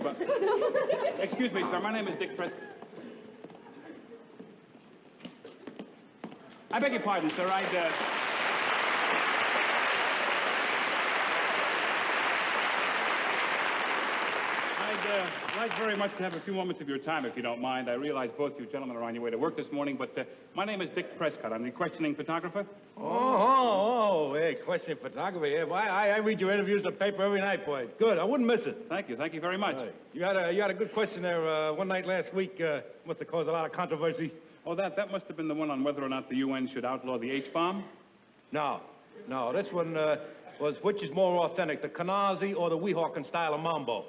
but... Excuse me, sir. My name is Dick Prescott. I beg your pardon, sir. I'd like very much to have a few moments of your time, if you don't mind. I realize both you gentlemen are on your way to work this morning, but my name is Dick Prescott. I'm the questioning photographer. Hey, questioning photographer. Yeah, well, I read your interviews in the paper every night, boy. Good, I wouldn't miss it. Thank you very much. You had a good question there one night last week. Must have caused a lot of controversy. Oh, that must have been the one on whether or not the UN should outlaw the H-bomb? No, this one was which is more authentic, the Kanazi or the Weehawken style of mambo.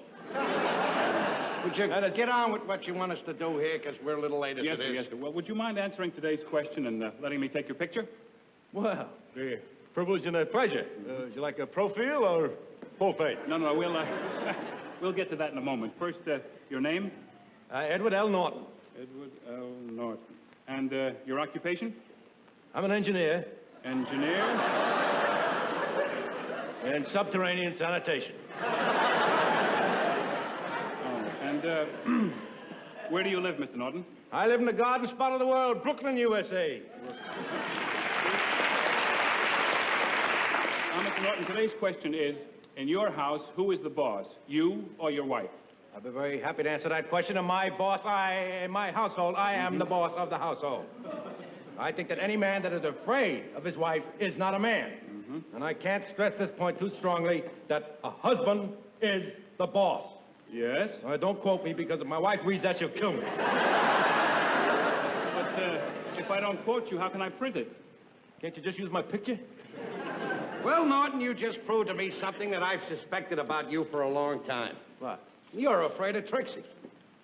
Would you get on with what you want us to do here, because we're a little late as Yes, it sir, is. yes, sir. Well, would you mind answering today's question and letting me take your picture? Well, the privilege and a pleasure. Would you like a profile or full face? No, we'll get to that in a moment. First, your name? Edward L. Norton. Edward L. Norton. And your occupation? I'm an engineer. Engineer? In subterranean sanitation. And where do you live, Mr. Norton? I live in the garden spot of the world, Brooklyn, USA. Now, Mr. Norton, today's question is, in your house, who is the boss, you or your wife? I'd be very happy to answer that question. In my household, I am the boss of the household. I think that any man that is afraid of his wife is not a man. And I can't stress this point too strongly, that a husband is the boss. Yes? Don't quote me, because if my wife reads that, she'll kill me. But if I don't quote you, how can I print it? Can't you just use my picture? Well, Norton, you just proved to me something that I've suspected about you for a long time. What? You're afraid of Trixie.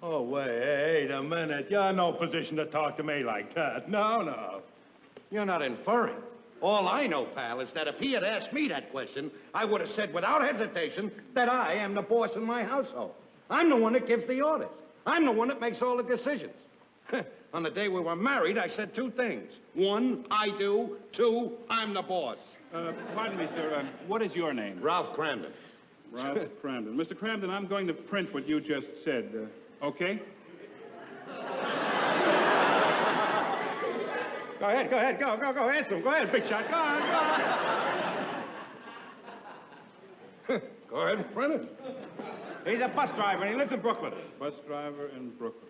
Oh, wait a minute. You're in no position to talk to me like that. No. You're not inferring. All I know, pal, is that if he had asked me that question, I would have said without hesitation that I am the boss in my household. I'm the one that gives the orders. I'm the one that makes all the decisions. On the day we were married, I said two things. One, I do. Two, I'm the boss. Pardon me, sir. What is your name? Ralph Cramden. Ralph Cramden. Mr. Cramden, I'm going to print what you just said. Okay? Go ahead. Go. Answer him. Go ahead, big shot. Go on. Go ahead and print it. He's a bus driver, and he lives in Brooklyn. Bus driver in Brooklyn.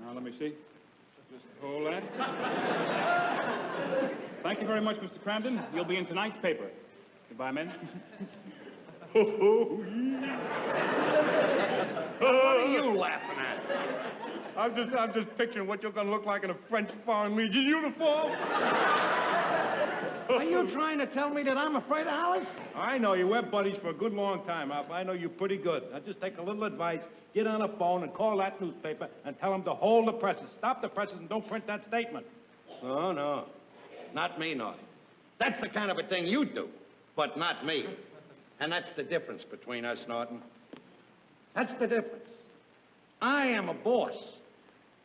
Now, let me see. Just hold that. Thank you very much, Mr. Cramden. You'll be in tonight's paper. Goodbye, men. What are you laughing at? I'm just picturing what you're going to look like in a French Foreign Legion uniform. Are you trying to tell me that I'm afraid of Alice? I know you. We're buddies for a good long time, Alf. I know you pretty good. Now, just take a little advice. Get on the phone and call that newspaper and tell them to hold the presses. Stop the presses and don't print that statement. No. Not me, Norton. That's the kind of a thing you do, but not me. And that's the difference between us, Norton. That's the difference. I am a boss.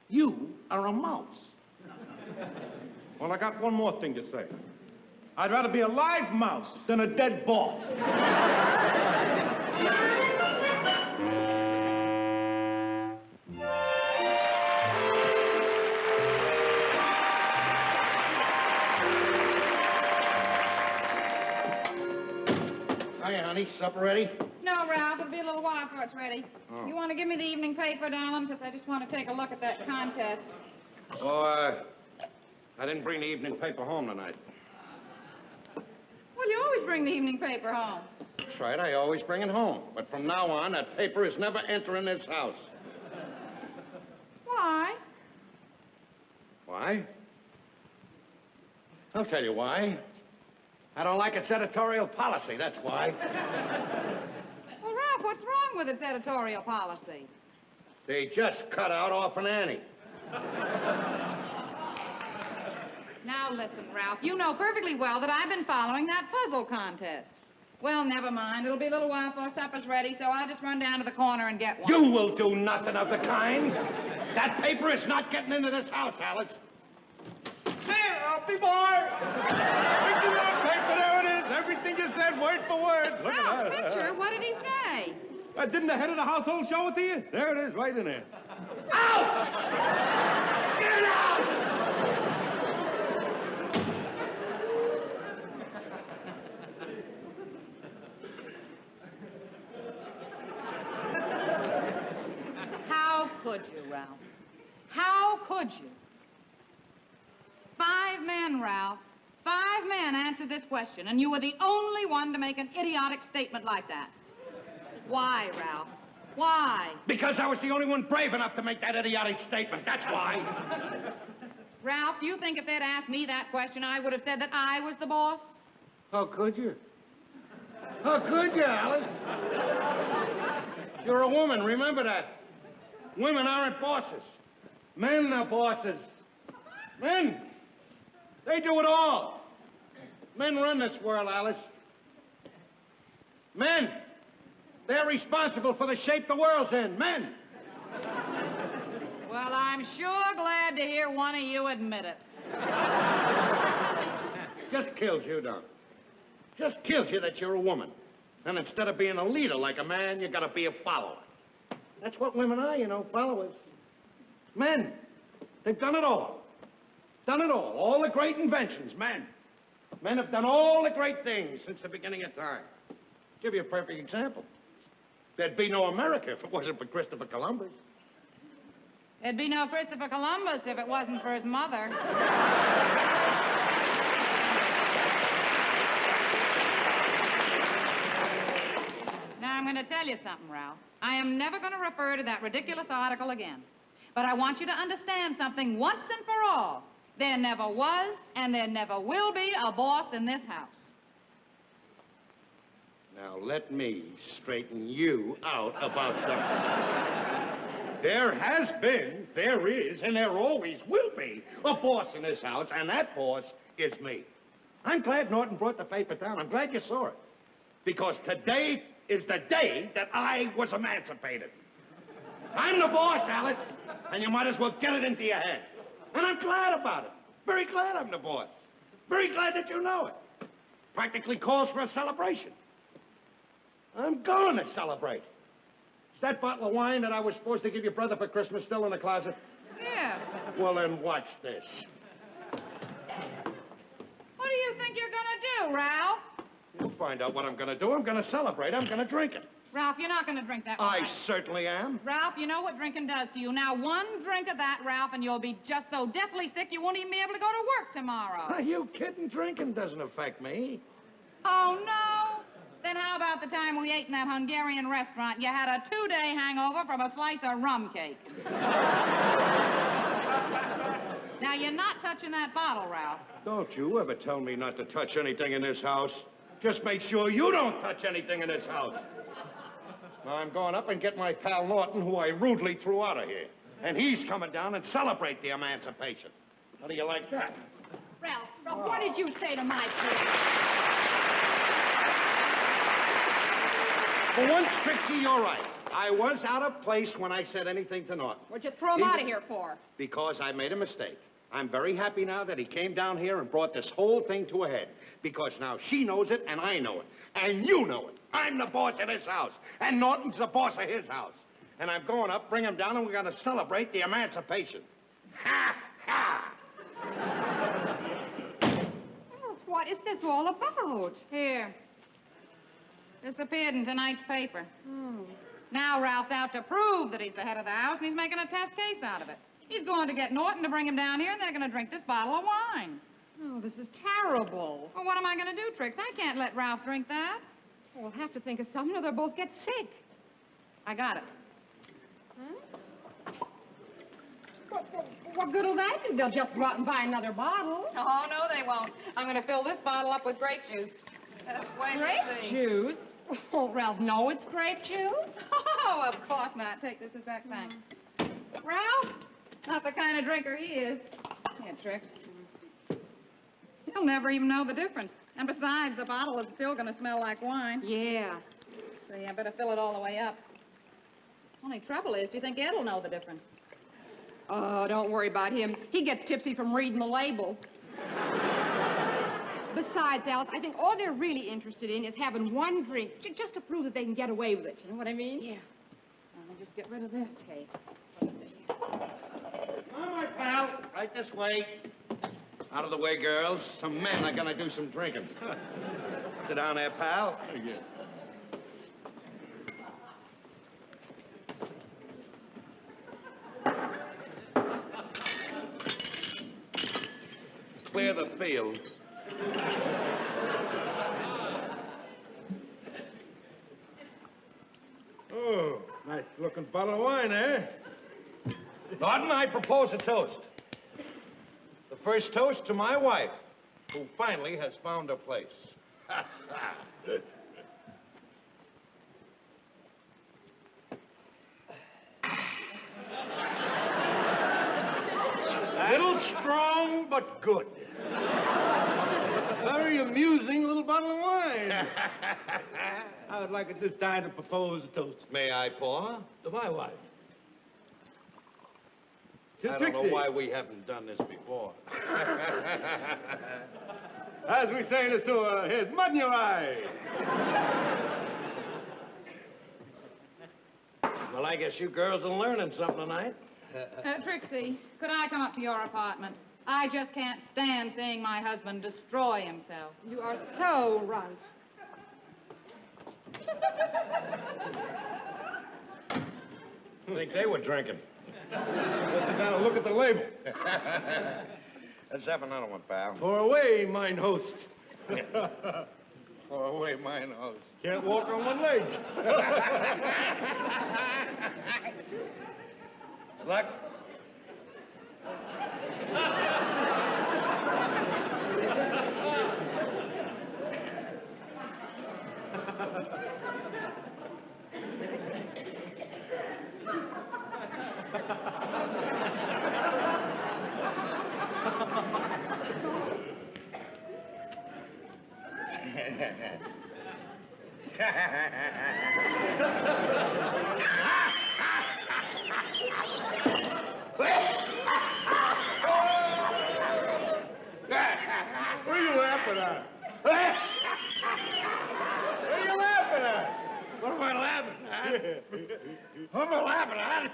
You are a mouse. Well, I got one more thing to say. I'd rather be a live mouse than a dead boss. Hiya, honey. Supper ready? No, Ralph, it'll be a little while before it's ready. Oh. You want to give me the evening paper, darling? Because I just want to take a look at that contest. Oh, I didn't bring the evening paper home tonight. Well, you always bring the evening paper home. That's right, I always bring it home. But from now on, that paper is never entering this house. Why? Why? I'll tell you why. I don't like its editorial policy, that's why. Well, Ralph, what's wrong with its editorial policy? They just cut out Orphan Annie. Now, listen, Ralph, you know perfectly well that I've been following that puzzle contest. Well, never mind. It'll be a little while before supper's ready, so I'll just run down to the corner and get one. You will do nothing of the kind. That paper is not getting into this house, Alice. There, Ralphie boy! Picture that paper, there it is. Everything you said, word for word. Look Ralph, at that. picture, what did he say? Didn't the head of the household show it to you? There it is, right in there. Out! Get out! How could you, Ralph? How could you? 5 men, Ralph. 5 men answered this question, and you were the only one to make an idiotic statement like that. Why, Ralph? Why? Because I was the only one brave enough to make that idiotic statement. That's why. Ralph, do you think if they'd asked me that question, I would have said that I was the boss? How could you? How could you, Alice? You're a woman, remember that. Women aren't bosses. Men are bosses. Men. They do it all. Men run this world, Alice. Men. They're responsible for the shape the world's in. Men. Well, I'm sure glad to hear one of you admit it. Just kills you, don't it? Just kills you that you're a woman. And instead of being a leader like a man, you gotta be a follower. That's what women are, you know, followers. Men. They've done it all. Done it all. All the great inventions, men. Men have done all the great things since the beginning of time. Give you a perfect example. There'd be no America if it wasn't for Christopher Columbus. There'd be no Christopher Columbus if it wasn't for his mother. Now, I'm going to tell you something, Ralph. I am never going to refer to that ridiculous article again. But I want you to understand something once and for all. There never was and there never will be a boss in this house. Now, let me straighten you out about something. There has been, there is, and there always will be a boss in this house, and that boss is me. I'm glad Norton brought the paper down. I'm glad you saw it. Because today is the day that I was emancipated. I'm the boss, Alice, and you might as well get it into your head. And I'm glad about it. Very glad I'm the boss. Very glad that you know it. Practically calls for a celebration. I'm going to celebrate. Is that bottle of wine that I was supposed to give your brother for Christmas still in the closet? Yeah. Well, then watch this. What do you think you're going to do, Ralph? You'll find out what I'm going to do. I'm going to celebrate. I'm going to drink it. Ralph, you're not going to drink that I wine. certainly am. Ralph, you know what drinking does to you. Now, one drink of that, Ralph, and you'll be just so deathly sick you won't even be able to go to work tomorrow. Are you kidding? Drinking doesn't affect me. Oh, no? Then how about the time we ate in that Hungarian restaurant? You had a 2-day hangover from a slice of rum cake. Now, you're not touching that bottle, Ralph. Don't you ever tell me not to touch anything in this house. Just make sure you don't touch anything in this house. Now, I'm going up and get my pal Norton, who I rudely threw out of here. And he's coming down and celebrate the emancipation. How do you like that? Ralph, what did you say to my kid? For once, Trixie, you're right. I was out of place when I said anything to Norton. What'd you throw him out of here for? Because I made a mistake. I'm very happy now that he came down here and brought this whole thing to a head. Because now she knows it and I know it. And you know it. I'm the boss of this house. And Norton's the boss of his house. And I'm going up, bring him down, and we're going to celebrate the emancipation. Ha! Ha! Ralph, what is this all about? Here. This appeared in tonight's paper. Oh. Now Ralph's out to prove that he's the head of the house, and he's making a test case out of it. He's going to get Norton to bring him down here, and they're going to drink this bottle of wine. Oh, this is terrible. Well, what am I going to do, Trix? I can't let Ralph drink that. We'll have to think of something or they'll both get sick. I got it. Huh? What good will that do? They'll just go out and buy another bottle. Oh, no, they won't. I'm going to fill this bottle up with grape juice. Wait till you see. Juice? Oh, Ralph, no, it's grape juice. Oh, of course not. Take this exact thing. Ralph? Not the kind of drinker he is. Here, Trix. He'll never even know the difference. And besides, the bottle is still going to smell like wine. Yeah. See, I better fill it all the way up. Only trouble is, do you think Ed'll know the difference? Oh, don't worry about him. He gets tipsy from reading the label. Besides, Alice, I think all they're really interested in is having one drink, just to prove that they can get away with it. You know what I mean? Yeah. I'll just get rid of this, Kate. Come on, my pal. Right this way. Out of the way, girls. Some men are gonna do some drinking. Sit down there, pal. Yeah. Clear the field. Oh, nice looking bottle of wine, eh? Norton, I propose a toast. The first toast to my wife, who finally has found a place. A little strong, but good. Very amusing little bottle of wine. I would like at this time to propose a toast May I pour? to my wife. To I don't know Trixie. why we haven't done this before. As we say in the sewer, here's mud in your eye. Well, I guess you girls are learning something tonight. Trixie, could I come up to your apartment? I just can't stand seeing my husband destroy himself. You are so right. I think they were drinking. Let's gotta look at the label. Let's have another one, pal. Pour away, mine host. Pour away my nose. Can't walk on one leg. Luck. What are you laughing at? What are you laughing at? What am I laughing at? What am I laughing at?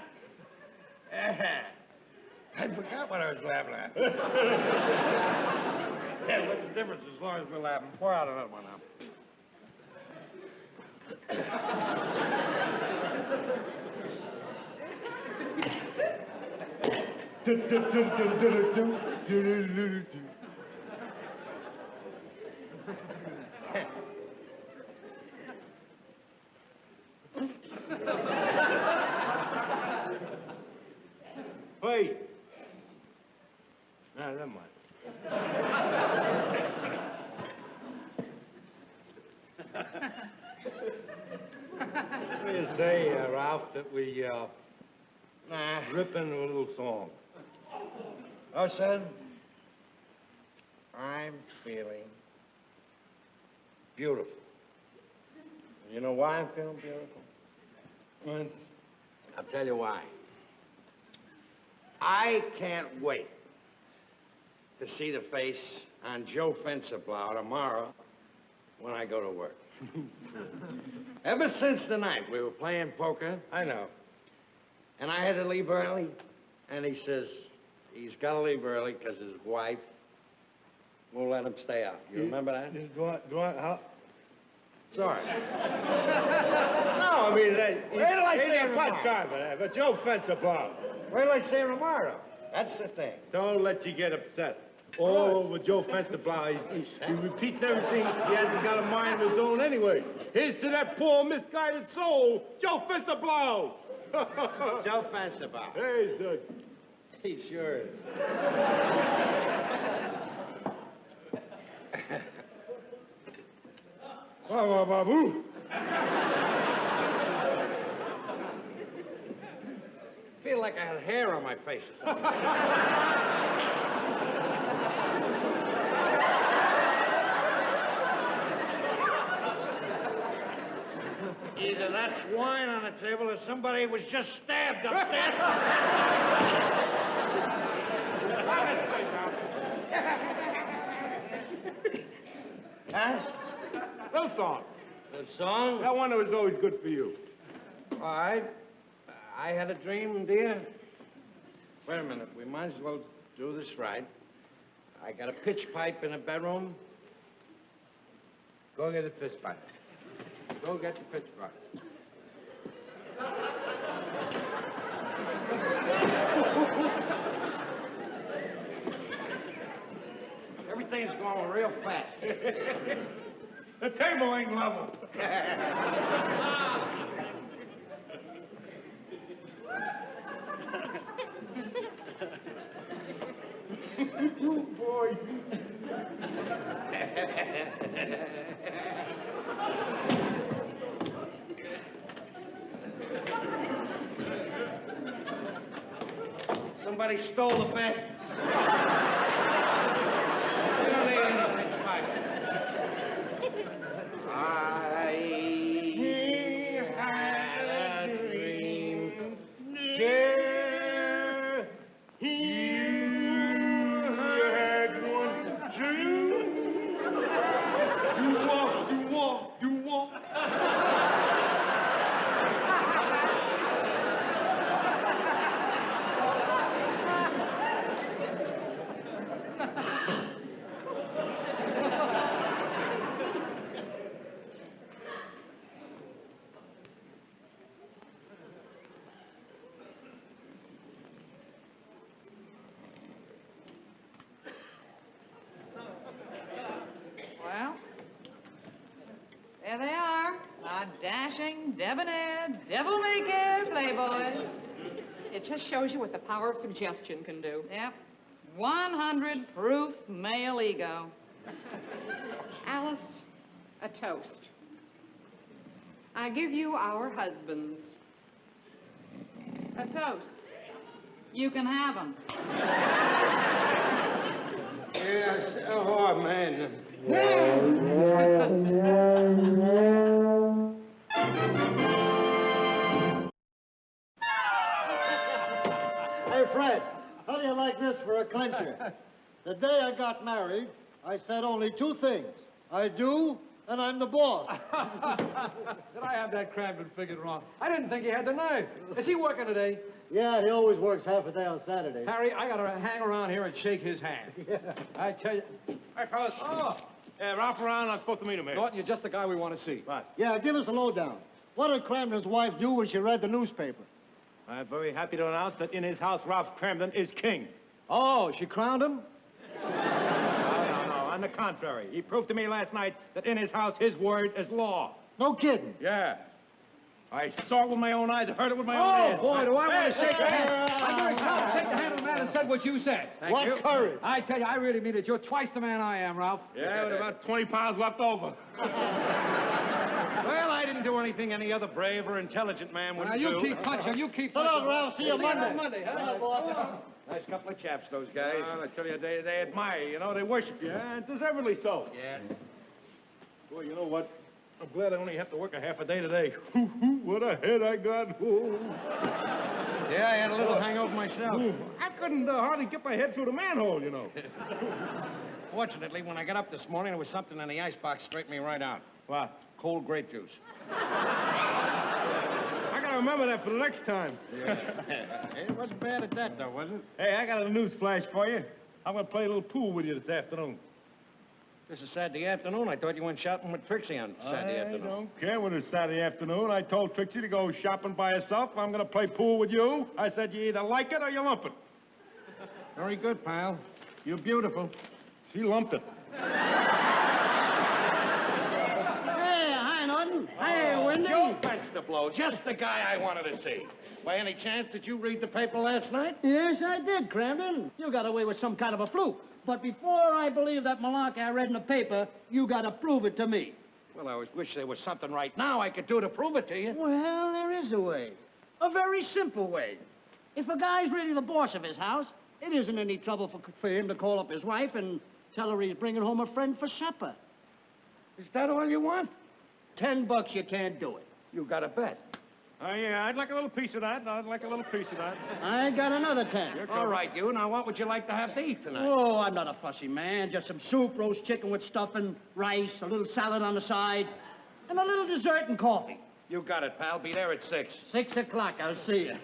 I forgot what I was laughing at. Yeah, what's the difference as long as we're laughing? Pour out another one now. Wait. No, never mind. What do you say, Ralph, that we rip into a little song? Oh, son, I'm feeling beautiful. You know why I'm feeling beautiful? Well, I'll tell you why. I can't wait to see the face on Joe Fencerblow tomorrow when I go to work. Ever since the night we were playing poker, I know. and I had to leave early, and he says he's got to leave early because his wife won't let him stay out. You remember that? Go on, how? Sorry. No, I mean, Wait till I he's see a him fun tomorrow. guy, but Joe Fencerblow. Wait till I see him tomorrow. That's the thing. Don't let you get upset. Oh, with Joe Fencerblow, he repeats everything. He hasn't got a mind of his own anyway. Here's to that poor, misguided soul, Joe Fencerblow. Joe Fencerblow. Hey, son. He sure is. Ba-ba-ba-boo. I feel like I had hair on my face or something. Either that's wine on the table or somebody was just stabbed upstairs. Yes? Little song. The song? That one that was always good for you. All right. I had a dream, dear. Wait a minute. We might as well do this right. I got a pitch pipe in the bedroom. Go get the pitch pipe. Go get the pitch pipe. Everything's going real fast. The table ain't level. Oh, boy. Somebody stole the bed. You don't need any pitch pipe. I had a dream, dear. You had one dream. You walk. Well, there they are, our dashing, debonair, devil-may-care playboys. It just shows you what the power of suggestion can do. Yep, 100 proof male ego. Alice, a toast. I give you our husbands. A toast. You can have them. Yes. Oh, man. Hey, Fred, how do you like this for a clincher? The day I got married, I said only two things. I do, and I'm the boss. Did I have that Crampton figured wrong? I didn't think he had the nerve. Is he working today? Yeah, he always works half a day on Saturday. Harry, I gotta hang around here and shake his hand. Yeah. I tell you. Hey, fellas. Oh, Ralph around. I'm supposed to meet him here. Norton, you're just the guy we want to see. What? Yeah, give us a lowdown. What did Cramden's wife do when she read the newspaper? I'm very happy to announce that in his house, Ralph Cramden is king. Oh, she crowned him? No. On the contrary. He proved to me last night that in his house, his word is law. No kidding. Yeah. I saw it with my own eyes, heard it with my own Oh, ears. boy, do I want to Hey, shake the hand. I'm very proud to shake the hand of the man who said what you said. What courage. I tell you, I really mean it. You're twice the man I am, Ralph. Yeah, with about 20 pounds left over. Well, I didn't do anything any other brave or intelligent man Now, wouldn't you do. keep punching. You keep So punching. long, Ralph. See you Monday. Monday, huh? Bye, boss. Nice couple of chaps, those guys. I tell you, they admire you, they worship you, and deservedly so. Yeah. Boy, you know what? I'm glad I only have to work a half a day today. What a head I got. Yeah, I had a little hangover myself. I couldn't hardly get my head through the manhole, Fortunately, when I got up this morning, there was something in the icebox straightened me right out. What? Cold grape juice. I gotta remember that for the next time. It wasn't bad at that, though, was it? Hey, I got a news flash for you. I'm gonna play a little pool with you this afternoon. This is Saturday afternoon. I thought you went shopping with Trixie on Saturday I afternoon. don't care when it's Saturday afternoon. I told Trixie to go shopping by herself. I'm gonna play pool with you. I said you either like it or you lump it. Very good, pal. You're beautiful. She lumped it. Hey, hi, Norton. Hey, Wendy. Joe Fence to blow. Just the guy I wanted to see. By any chance, did you read the paper last night? Yes, I did, Cramden. You got away with some kind of a fluke. But before I believe that malarkey I read in the paper, you got to prove it to me. Well, I wish there was something right now I could do to prove it to you. Well, there is a way. A very simple way. If a guy's really the boss of his house, it isn't any trouble for him to call up his wife and tell her he's bringing home a friend for supper. Is that all you want? $10 you can't do it. You got a bet. Oh, yeah, I'd like a little piece of that. I ain't got another 10. All right, you. Now, what would you like to have to eat tonight? Oh, I'm not a fussy man. Just some soup, roast chicken with stuffing, rice, a little salad on the side, and a little dessert and coffee. You got it, pal. Be there at 6. 6 o'clock, I'll see you.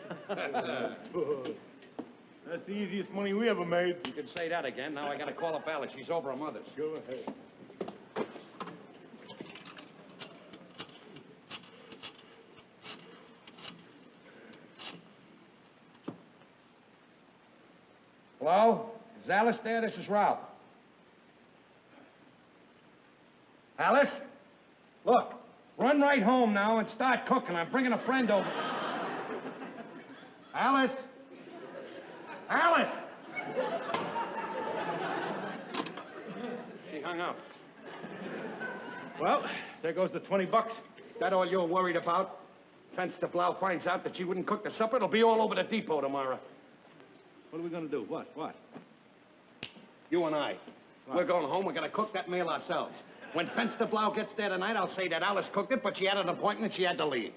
That's the easiest money we ever made. You can say that again. Now I gotta call up Alice. She's over her mother's. Go ahead. Hello? Is Alice there? This is Ralph. Alice? Look, run right home now and start cooking. I'm bringing a friend over. Alice? Alice! She hung up. Well, there goes the $20. Is that all you're worried about? Fence de Blau finds out that she wouldn't cook the supper, it'll be all over the depot tomorrow. What are we gonna do? What? You and I. We're going home. We're going to cook that meal ourselves. When Fence de Blau gets there tonight, I'll say that Alice cooked it, but she had an appointment and she had to leave.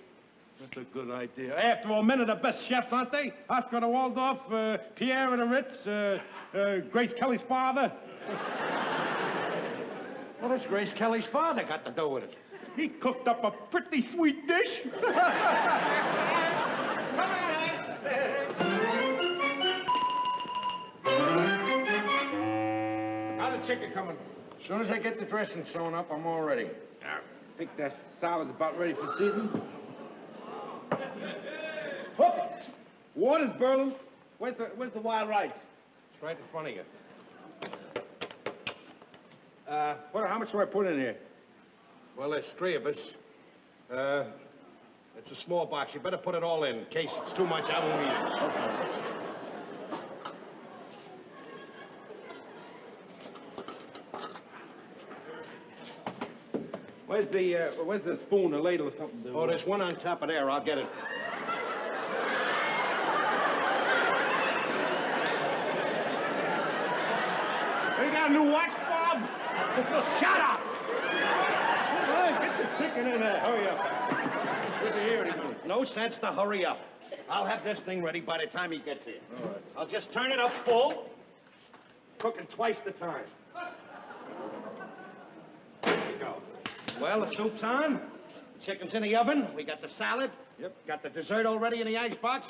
That's a good idea. After all, men are the best chefs, aren't they? Oscar de Waldorf, Pierre and the Ritz, Grace Kelly's father. Well, that's Grace Kelly's father got to do with it. He cooked up a pretty sweet dish. How's the chicken coming? As soon as I get the dressing sewn up, I'm all ready. I think that salad's about ready for season. Water's burning. Where's the wild rice? It's right in front of you. How much do I put in here? Well, there's 3 of us. It's a small box. You better put it all in case it's too much. I won't eat it. Where's the spoon or ladle or something? Oh, there's one on top of there. I'll get it. You got a new watch, Bob? Shut up! Get the chicken in there. Hurry up. Good to hear it. No sense to hurry up. I'll have this thing ready by the time he gets here. All right. I'll just turn it up full, cooking twice the time. There you go. Well, the soup's on. Chicken's in the oven. We got the salad. Yep. Got the dessert already in the icebox.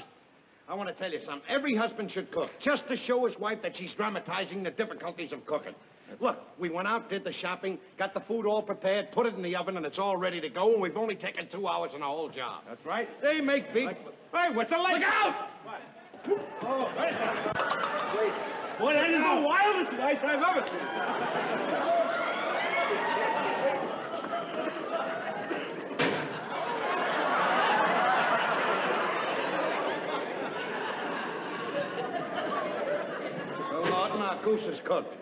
I want to tell you something. Every husband should cook, just to show his wife that she's dramatizing the difficulties of cooking. Look, we went out, did the shopping, got the food all prepared, put it in the oven, and it's all ready to go, and we've only taken 2 hours on the whole job. That's right. They make big... Hey, what's the light? Look out! Oh, wait. Boy, that is the wildest light I've ever seen. Our goose is cooked.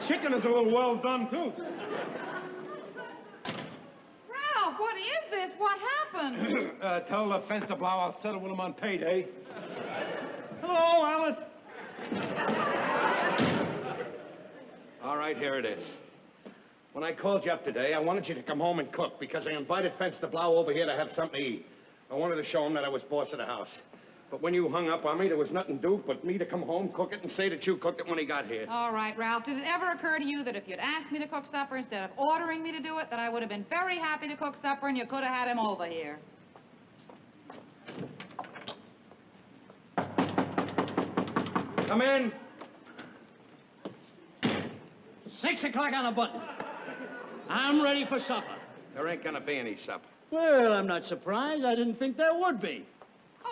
Chicken is a little well done, too. Ralph, what is this? What happened? Tell the Fence de Blau I'll settle with him on payday. Hello, Alice. All right, here it is. When I called you up today, I wanted you to come home and cook because I invited Fence de Blau over here to have something to eat. I wanted to show him that I was boss of the house. But when you hung up on me, there was nothing to do but me to come home, cook it, and say that you cooked it when he got here. All right, Ralph. Did it ever occur to you that if you'd asked me to cook supper instead of ordering me to do it, that I would have been very happy to cook supper and you could have had him over here? Come in. 6 o'clock on the button. I'm ready for supper. There ain't gonna be any supper. Well, I'm not surprised. I didn't think there would be.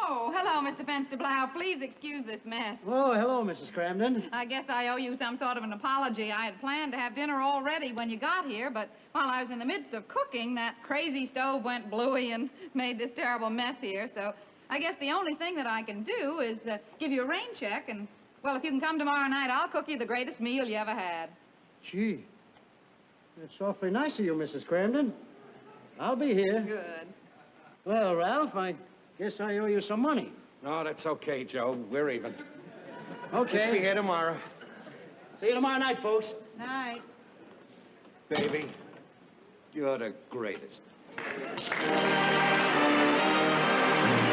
Oh, hello, Mr. Fence de Blau. Please excuse this mess. Oh, hello, Mrs. Cramden. I guess I owe you some sort of an apology. I had planned to have dinner all ready when you got here, but while I was in the midst of cooking, that crazy stove went bluey and made this terrible mess here. So I guess the only thing that I can do is give you a rain check, and, well, if you can come tomorrow night, I'll cook you the greatest meal you ever had. Gee, that's awfully nice of you, Mrs. Cramden. I'll be here. Good. Well, Ralph, I guess I owe you some money. No, that's okay, Joe. We're even. Okay. Just be here tomorrow. See you tomorrow night, folks. Night. Baby, you're the greatest.